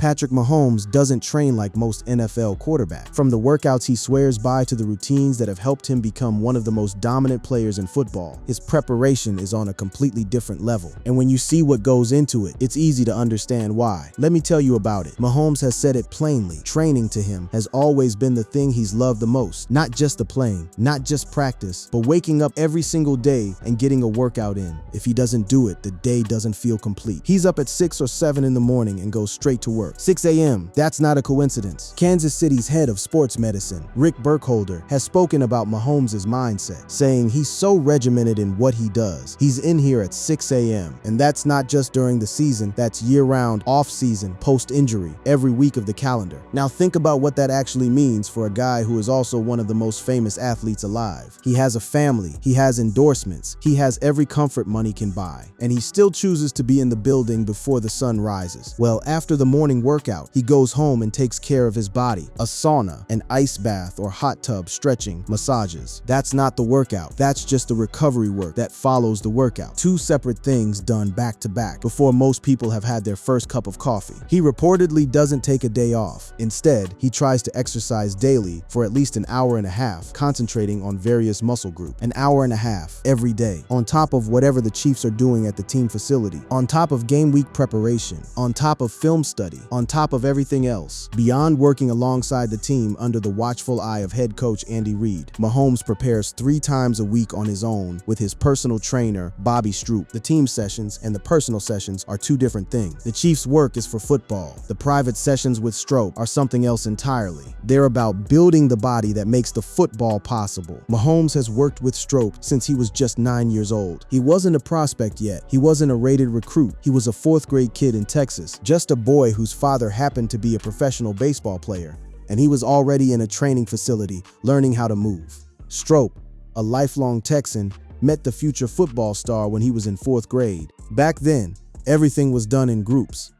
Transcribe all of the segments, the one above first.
Patrick Mahomes doesn't train like most NFL quarterbacks. From the workouts he swears by to the routines that have helped him become one of the most dominant players in football, his preparation is on a completely different level. And when you see what goes into it, it's easy to understand why. Let me tell you about it. Mahomes has said it plainly. Training to him has always been the thing he's loved the most. Not just the playing, not just practice, but waking up every single day and getting a workout in. If he doesn't do it, the day doesn't feel complete. He's up at 6 or 7 in the morning and goes straight to work. 6 a.m., that's not a coincidence. Kansas City's head of sports medicine, Rick Burkholder, has spoken about Mahomes' mindset, saying he's so regimented in what he does. He's in here at 6 a.m. And that's not just during the season, that's year-round, off-season, post-injury, every week of the calendar. Now think about what that actually means for a guy who is also one of the most famous athletes alive. He has a family, he has endorsements, he has every comfort money can buy, and he still chooses to be in the building before the sun rises. Well, after the morning workout, he goes home and takes care of his body. A sauna, an ice bath, or hot tub, stretching, massages. That's not the workout. That's just the recovery work that follows the workout. Two separate things done back to back before most people have had their first cup of coffee. He reportedly doesn't take a day off. Instead, he tries to exercise daily for at least an hour and a half, concentrating on various muscle groups. An hour and a half every day, on top of whatever the Chiefs are doing at the team facility, on top of game week preparation, on top of film study, on top of everything else. Beyond working alongside the team under the watchful eye of head coach Andy Reid, Mahomes prepares 3 times a week on his own with his personal trainer, Bobby Stroop. The team sessions and the personal sessions are two different things. The Chiefs' work is for football. The private sessions with Stroop are something else entirely. They're about building the body that makes the football possible. Mahomes has worked with Stroop since he was just 9 years old. He wasn't a prospect yet. He wasn't a rated recruit. He was a 4th grade kid in Texas, just a boy whose father happened to be a professional baseball player, and he was already in a training facility learning how to move. Stroop, a lifelong Texan, met the future football star when he was in 4th grade. Back then, everything was done in groups,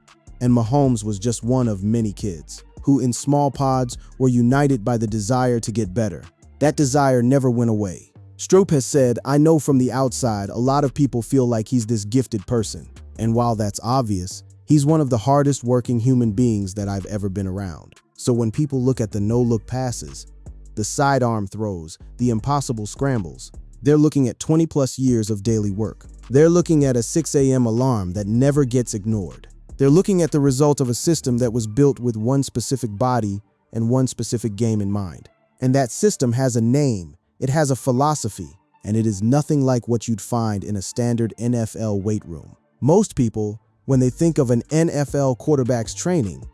and Mahomes was just one of many kids who, in small pods, were united by the desire to get better. That desire never went away. Stroop has said, "I know from the outside, a lot of people feel like he's this gifted person. And while that's obvious, he's one of the hardest working human beings that I've ever been around. So when people look at the no-look passes, the sidearm throws, the impossible scrambles, they're looking at 20+ years of daily work. They're looking at a 6 a.m. alarm that never gets ignored. They're looking at the result of a system that was built with one specific body and one specific game in mind. And that system has a name, it has a philosophy, and it is nothing like what you'd find in a standard NFL weight room." Most people, when they think of an NFL quarterback's training,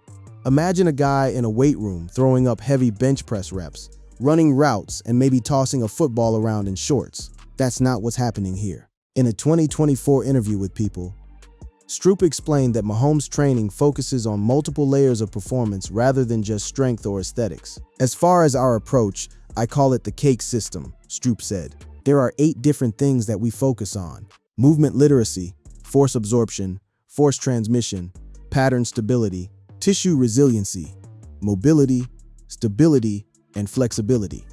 imagine a guy in a weight room throwing up heavy bench press reps, running routes, and maybe tossing a football around in shorts. That's not what's happening here. In a 2024 interview with People, Stroop explained that Mahomes' training focuses on multiple layers of performance rather than just strength or aesthetics. "As far as our approach, I call it the cake system," Stroop said. "There are 8 different things that we focus on: movement literacy, force absorption, force transmission, pattern stability, tissue resiliency, mobility, stability, and flexibility."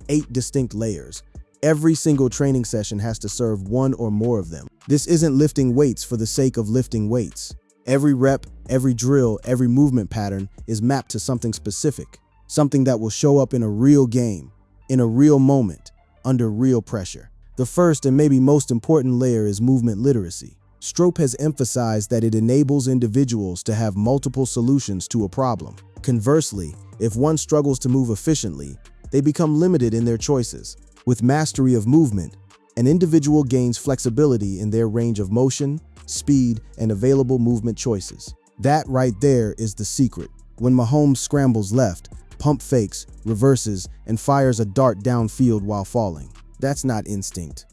8 distinct layers. Every single training session has to serve one or more of them. This isn't lifting weights for the sake of lifting weights. Every rep, every drill, every movement pattern is mapped to something specific, something that will show up in a real game, in a real moment, under real pressure. The first and maybe most important layer is movement literacy. Stroop has emphasized that it enables individuals to have multiple solutions to a problem. Conversely, if one struggles to move efficiently, they become limited in their choices. With mastery of movement, an individual gains flexibility in their range of motion, speed, and available movement choices. That right there is the secret. When Mahomes scrambles left, pump fakes, reverses, and fires a dart downfield while falling, that's not instinct.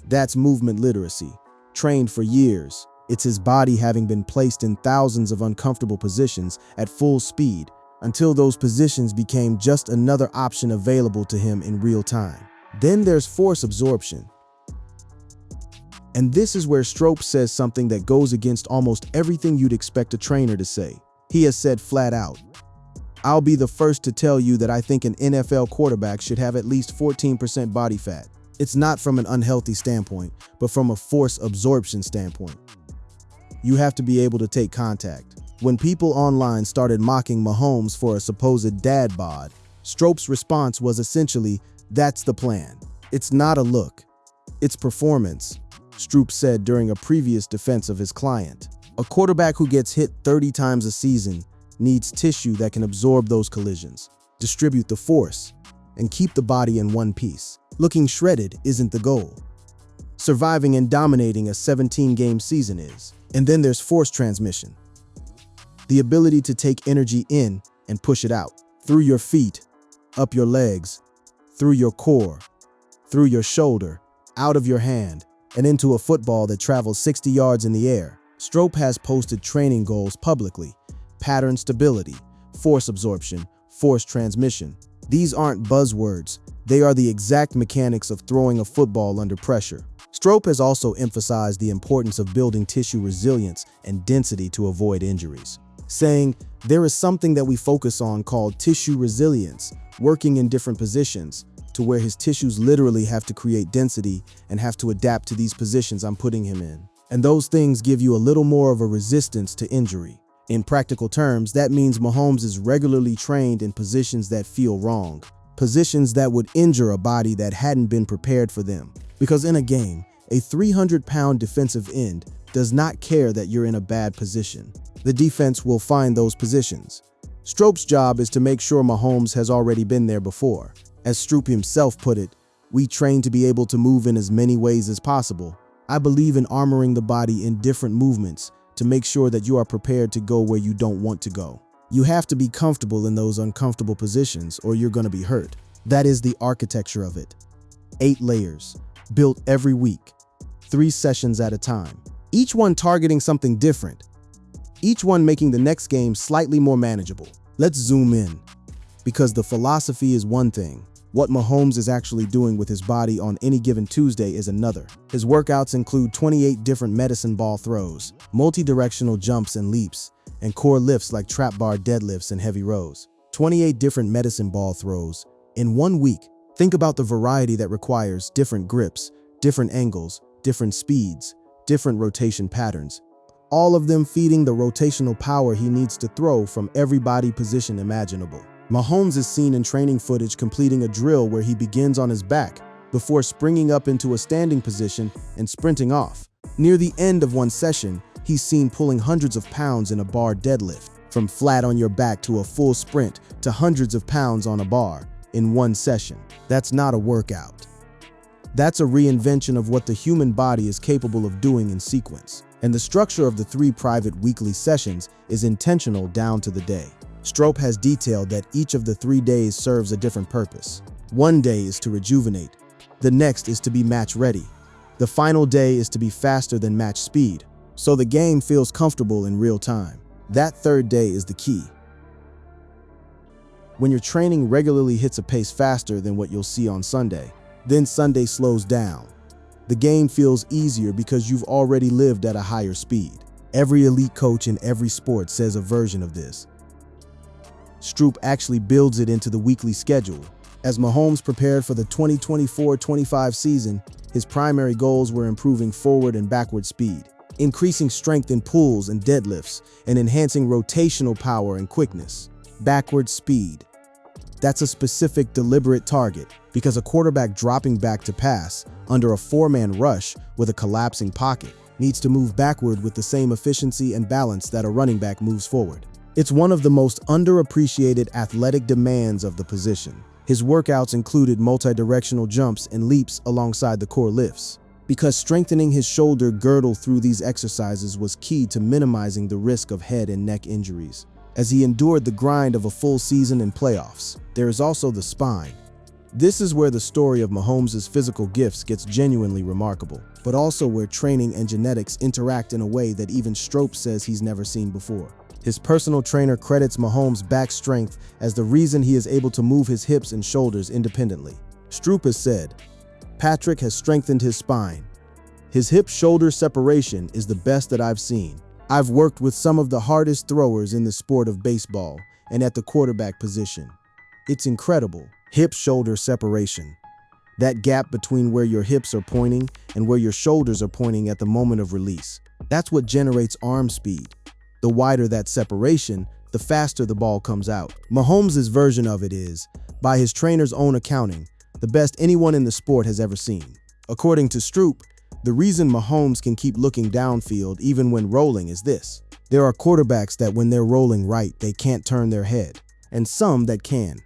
That's movement literacy, trained for years. It's his body having been placed in thousands of uncomfortable positions at full speed until those positions became just another option available to him in real time. Then there's force absorption. And this is where Stroop says something that goes against almost everything you'd expect a trainer to say. He has said flat out, "I'll be the first to tell you that I think an NFL quarterback should have at least 14% body fat." It's not from an unhealthy standpoint, but from a force absorption standpoint. You have to be able to take contact. When people online started mocking Mahomes for a supposed dad bod, Stroup's response was essentially, "That's the plan. It's not a look. It's performance," Stroup said during a previous defense of his client. A quarterback who gets hit 30 times a season needs tissue that can absorb those collisions, distribute the force, and keep the body in one piece. Looking shredded isn't the goal. Surviving and dominating a 17-game season is. And then there's force transmission. The ability to take energy in and push it out. Through your feet, up your legs, through your core, through your shoulder, out of your hand, and into a football that travels 60 yards in the air. Stroup has posted training goals publicly: pattern stability, force absorption, force transmission. These aren't buzzwords. They are the exact mechanics of throwing a football under pressure. Stroup has also emphasized the importance of building tissue resilience and density to avoid injuries, saying, "There is something that we focus on called tissue resilience, working in different positions, to where his tissues literally have to create density and have to adapt to these positions I'm putting him in. And those things give you a little more of a resistance to injury." In practical terms, that means Mahomes is regularly trained in positions that feel wrong, positions that would injure a body that hadn't been prepared for them. Because in a game, a 300-pound defensive end does not care that you're in a bad position. The defense will find those positions. Stroup's job is to make sure Mahomes has already been there before. As Stroup himself put it, "We train to be able to move in as many ways as possible. I believe in armoring the body in different movements to make sure that you are prepared to go where you don't want to go. You have to be comfortable in those uncomfortable positions or you're going to be hurt." That is the architecture of it. 8 layers, built every week, 3 sessions at a time. Each one targeting something different. Each one making the next game slightly more manageable. Let's zoom in, because the philosophy is one thing. What Mahomes is actually doing with his body on any given Tuesday is another. His workouts include 28 different medicine ball throws, multi-directional jumps and leaps, and core lifts like trap bar deadlifts and heavy rows. 28 different medicine ball throws in 1 week. Think about the variety that requires different grips, different angles, different speeds, different rotation patterns, all of them feeding the rotational power he needs to throw from every body position imaginable. Mahomes is seen in training footage completing a drill where he begins on his back before springing up into a standing position and sprinting off. Near the end of one session, he's seen pulling hundreds of pounds in a bar deadlift, from flat on your back to a full sprint to hundreds of pounds on a bar in one session. That's not a workout. That's a reinvention of what the human body is capable of doing in sequence. And the structure of the 3 private weekly sessions is intentional down to the day. Stroup has detailed that each of the 3 days serves a different purpose. One day is to rejuvenate. The next is to be match ready. The final day is to be faster than match speed, so the game feels comfortable in real time. That 3rd day is the key. When your training regularly hits a pace faster than what you'll see on Sunday, then Sunday slows down. The game feels easier because you've already lived at a higher speed. Every elite coach in every sport says a version of this. Stroup actually builds it into the weekly schedule. As Mahomes prepared for the 2024-25 season, his primary goals were improving forward and backward speed, increasing strength in pulls and deadlifts, and enhancing rotational power and quickness. Backward speed. That's a specific, deliberate target, because a quarterback dropping back to pass under a 4-man rush with a collapsing pocket needs to move backward with the same efficiency and balance that a running back moves forward. It's one of the most underappreciated athletic demands of the position. His workouts included multi-directional jumps and leaps alongside the core lifts, because strengthening his shoulder girdle through these exercises was key to minimizing the risk of head and neck injuries. As he endured the grind of a full season and playoffs, there is also the spine. This is where the story of Mahomes' physical gifts gets genuinely remarkable, but also where training and genetics interact in a way that even Stroup says he's never seen before. His personal trainer credits Mahomes' back strength as the reason he is able to move his hips and shoulders independently. Stroup has said, "Patrick has strengthened his spine. His hip-shoulder separation is the best that I've seen. I've worked with some of the hardest throwers in the sport of baseball and at the quarterback position. It's incredible. Hip-shoulder separation. That gap between where your hips are pointing and where your shoulders are pointing at the moment of release. That's what generates arm speed. The wider that separation, the faster the ball comes out. Mahomes' version of it is, by his trainer's own accounting, the best anyone in the sport has ever seen. According to Stroop, the reason Mahomes can keep looking downfield even when rolling is this. There are quarterbacks that when they're rolling right, they can't turn their head, and some that can.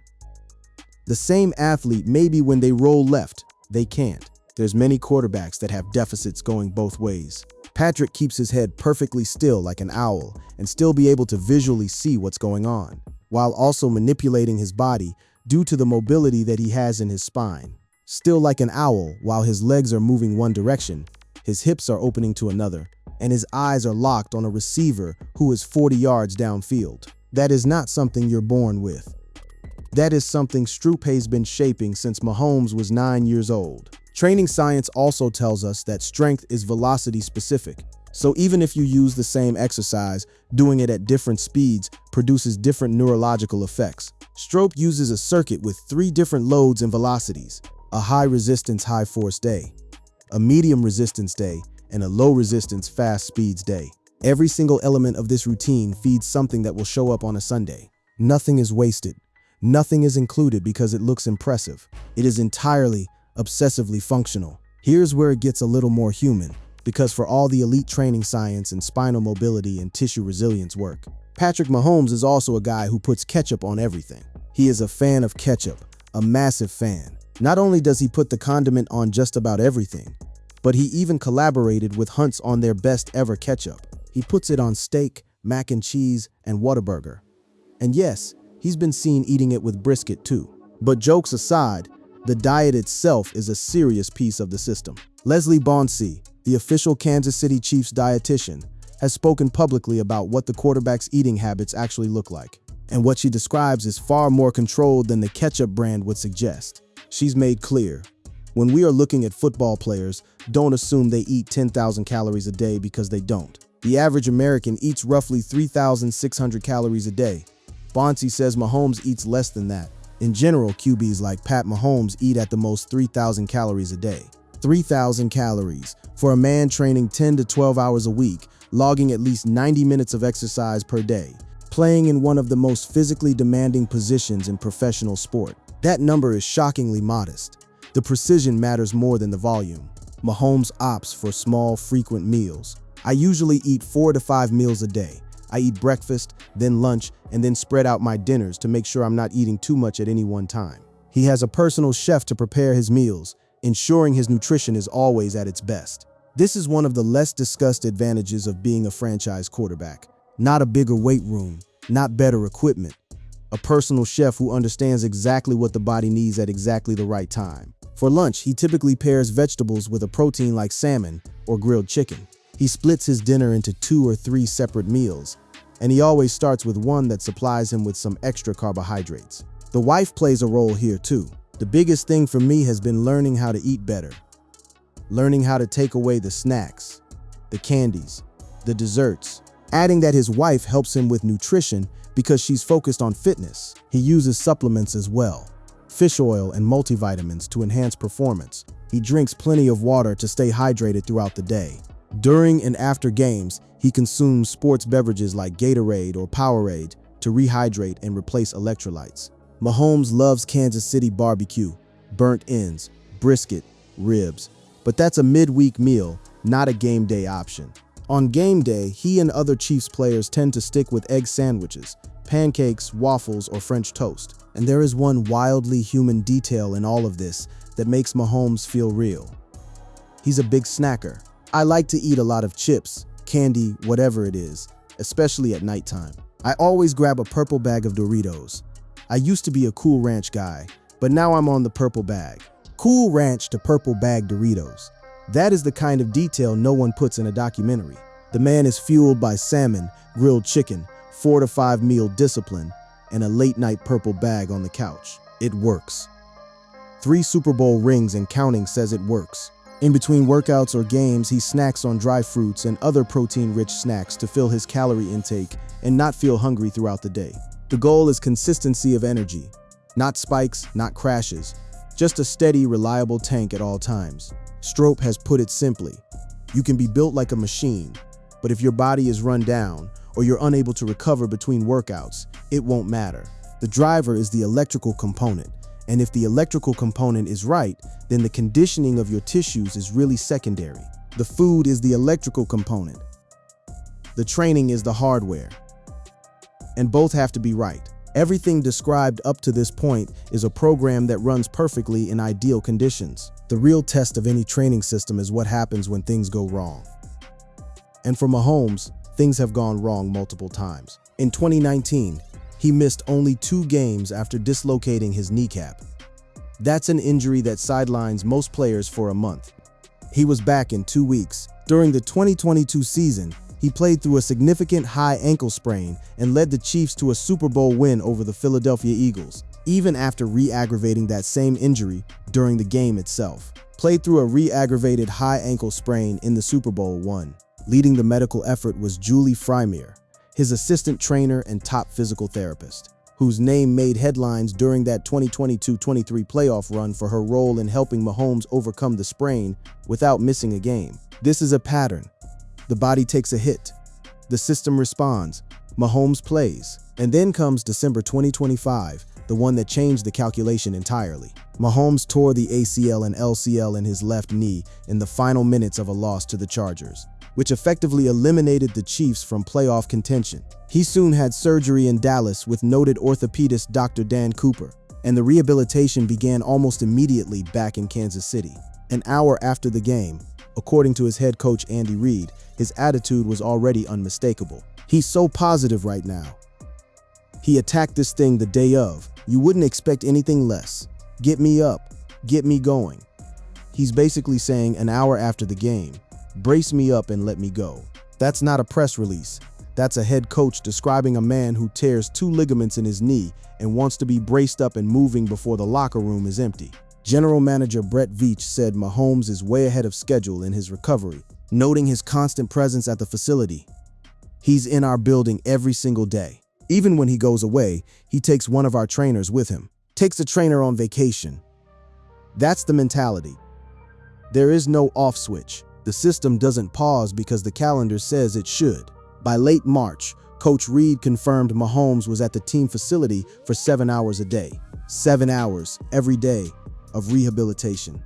The same athlete, maybe when they roll left, they can't. There's many quarterbacks that have deficits going both ways. Patrick keeps his head perfectly still like an owl and still be able to visually see what's going on, while also manipulating his body due to the mobility that he has in his spine. Still like an owl, while his legs are moving one direction, his hips are opening to another, and his eyes are locked on a receiver who is 40 yards downfield. That is not something you're born with. That is something Stroop has been shaping since Mahomes was 9 years old. Training science also tells us that strength is velocity specific. So even if you use the same exercise, doing it at different speeds produces different neurological effects. Stroop uses a circuit with 3 different loads and velocities: a high resistance, high force day, a medium resistance day, and a low resistance, fast speeds day. Every single element of this routine feeds something that will show up on a Sunday. Nothing is wasted. Nothing is included because it looks impressive. It is entirely obsessively functional. Here's where it gets a little more human, because for all the elite training science and spinal mobility and tissue resilience work, Patrick Mahomes is also a guy who puts ketchup on everything. He is a fan of ketchup, a massive fan. Not only does he put the condiment on just about everything, but he even collaborated with Hunt's on their best ever ketchup. He puts it on steak, mac and cheese, and Whataburger. And yes, he's been seen eating it with brisket too. But jokes aside, the diet itself is a serious piece of the system. Leslie Bonsi, the official Kansas City Chiefs dietitian, has spoken publicly about what the quarterback's eating habits actually look like. And what she describes is far more controlled than the ketchup brand would suggest. She's made clear, when we are looking at football players, don't assume they eat 10,000 calories a day, because they don't. The average American eats roughly 3,600 calories a day. Bonsi says Mahomes eats less than that. In general, QBs like Pat Mahomes eat at the most 3,000 calories a day. 3,000 calories for a man training 10 to 12 hours a week, logging at least 90 minutes of exercise per day, playing in one of the most physically demanding positions in professional sport. That number is shockingly modest. The precision matters more than the volume. Mahomes opts for small, frequent meals. I usually eat 4 to 5 meals a day. I eat breakfast, then lunch, and then spread out my dinners to make sure I'm not eating too much at any one time. He has a personal chef to prepare his meals, ensuring his nutrition is always at its best. This is one of the less discussed advantages of being a franchise quarterback. Not a bigger weight room, not better equipment. A personal chef who understands exactly what the body needs at exactly the right time. For lunch, he typically pairs vegetables with a protein like salmon or grilled chicken. He splits his dinner into 2 or 3 separate meals, and he always starts with one that supplies him with some extra carbohydrates. The wife plays a role here too. The biggest thing for me has been learning how to eat better. Learning how to take away the snacks, the candies, the desserts. Adding that his wife helps him with nutrition because she's focused on fitness. He uses supplements as well. Fish oil and multivitamins to enhance performance. He drinks plenty of water to stay hydrated throughout the day. During and after games, he consumes sports beverages like Gatorade or Powerade to rehydrate and replace electrolytes. Mahomes loves Kansas City barbecue, burnt ends, brisket, ribs, but that's a midweek meal, not a game day option. On game day, he and other Chiefs players tend to stick with egg sandwiches, pancakes, waffles, or French toast. And there is one wildly human detail in all of this that makes Mahomes feel real. He's a big snacker. I like to eat a lot of chips, candy, whatever it is, especially at nighttime. I always grab a purple bag of Doritos. I used to be a Cool Ranch guy, but now I'm on the purple bag. Cool Ranch to purple bag Doritos. That is the kind of detail no one puts in a documentary. The man is fueled by salmon, grilled chicken, 4 to 5 meal discipline, and a late night purple bag on the couch. It works. 3 Super Bowl rings and counting says it works. In between workouts or games, he snacks on dry fruits and other protein-rich snacks to fill his calorie intake and not feel hungry throughout the day. The goal is consistency of energy. Not spikes, not crashes. Just a steady, reliable tank at all times. Stroop has put it simply. You can be built like a machine, but if your body is run down or you're unable to recover between workouts, it won't matter. The driver is the electrical component, and if the electrical component is right, then the conditioning of your tissues is really secondary. The food is the electrical component. The training is the hardware. And both have to be right. Everything described up to this point is a program that runs perfectly in ideal conditions. The real test of any training system is what happens when things go wrong. And for Mahomes, things have gone wrong multiple times. In 2019, he missed only 2 games after dislocating his kneecap. That's an injury that sidelines most players for a month. He was back in 2 weeks. During the 2022 season, he played through a significant high ankle sprain and led the Chiefs to a Super Bowl win over the Philadelphia Eagles, even after re-aggravating that same injury during the game itself. Played through a re-aggravated high ankle sprain in the Super Bowl win. Leading the medical effort was Julie Freimeier, his assistant trainer and top physical therapist, whose name made headlines during that 2022-23 playoff run for her role in helping Mahomes overcome the sprain without missing a game. This is a pattern. The body takes a hit. The system responds. Mahomes plays. And then comes December 2025, the one that changed the calculation entirely. Mahomes tore the ACL and LCL in his left knee in the final minutes of a loss to the Chargers, which effectively eliminated the Chiefs from playoff contention. He soon had surgery in Dallas with noted orthopedist Dr. Dan Cooper, and the rehabilitation began almost immediately back in Kansas City. An hour after the game, according to his head coach Andy Reid, his attitude was already unmistakable. He's so positive right now. He attacked this thing the day of. You wouldn't expect anything less. Get me up. Get me going. He's basically saying an hour after the game, brace me up and let me go. That's not a press release. That's a head coach describing a man who tears 2 ligaments in his knee and wants to be braced up and moving before the locker room is empty. General manager Brett Veach said Mahomes is way ahead of schedule in his recovery, noting his constant presence at the facility. He's in our building every single day. Even when he goes away, he takes one of our trainers with him. Takes a trainer on vacation. That's the mentality. There is no off switch. The system doesn't pause because the calendar says it should. By late March, Coach Reid confirmed Mahomes was at the team facility for 7 hours a day. 7 hours every day of rehabilitation.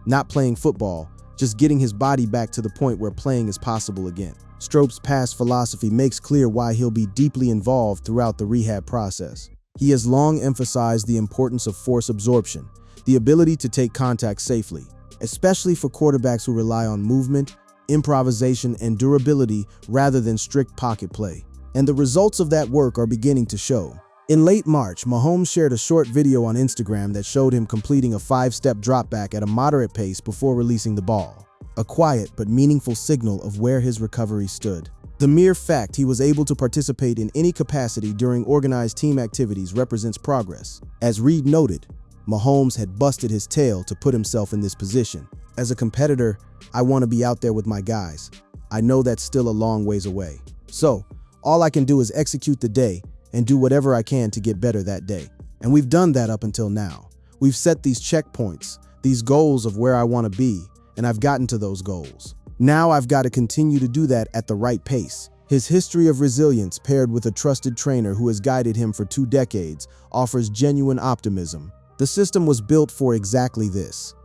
Not playing football, just getting his body back to the point where playing is possible again. Strope's past philosophy makes clear why he'll be deeply involved throughout the rehab process. He has long emphasized the importance of force absorption, the ability to take contact safely, especially for quarterbacks who rely on movement, improvisation, and durability rather than strict pocket play. And the results of that work are beginning to show. In late March, Mahomes shared a short video on Instagram that showed him completing a 5-step drop back at a moderate pace before releasing the ball. A quiet but meaningful signal of where his recovery stood. The mere fact he was able to participate in any capacity during organized team activities represents progress. As Reid noted, Mahomes had busted his tail to put himself in this position. As a competitor, I want to be out there with my guys. I know that's still a long ways away. So, all I can do is execute the day and do whatever I can to get better that day. And we've done that up until now. We've set these checkpoints, these goals of where I want to be, and I've gotten to those goals. Now I've got to continue to do that at the right pace. His history of resilience, paired with a trusted trainer who has guided him for 2 decades, offers genuine optimism. The system was built for exactly this.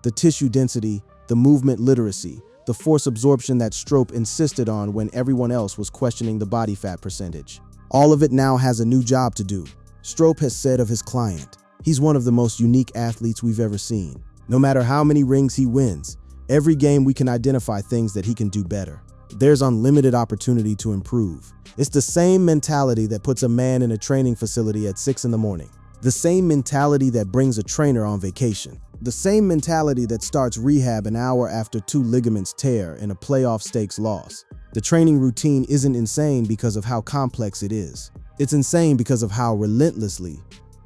The tissue density, the movement literacy, the force absorption that Strope insisted on when everyone else was questioning the body fat percentage. All of it now has a new job to do. Strope has said of his client, he's one of the most unique athletes we've ever seen. No matter how many rings he wins, every game we can identify things that he can do better. There's unlimited opportunity to improve. It's the same mentality that puts a man in a training facility at 6 in the morning. The same mentality that brings a trainer on vacation. The same mentality that starts rehab an hour after 2 ligaments tear in a playoff stakes loss. The training routine isn't insane because of how complex it is. It's insane because of how relentlessly,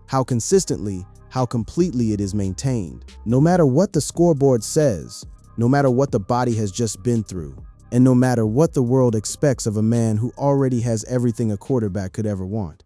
how consistently, how completely it is maintained. No matter what the scoreboard says, no matter what the body has just been through, and no matter what the world expects of a man who already has everything a quarterback could ever want.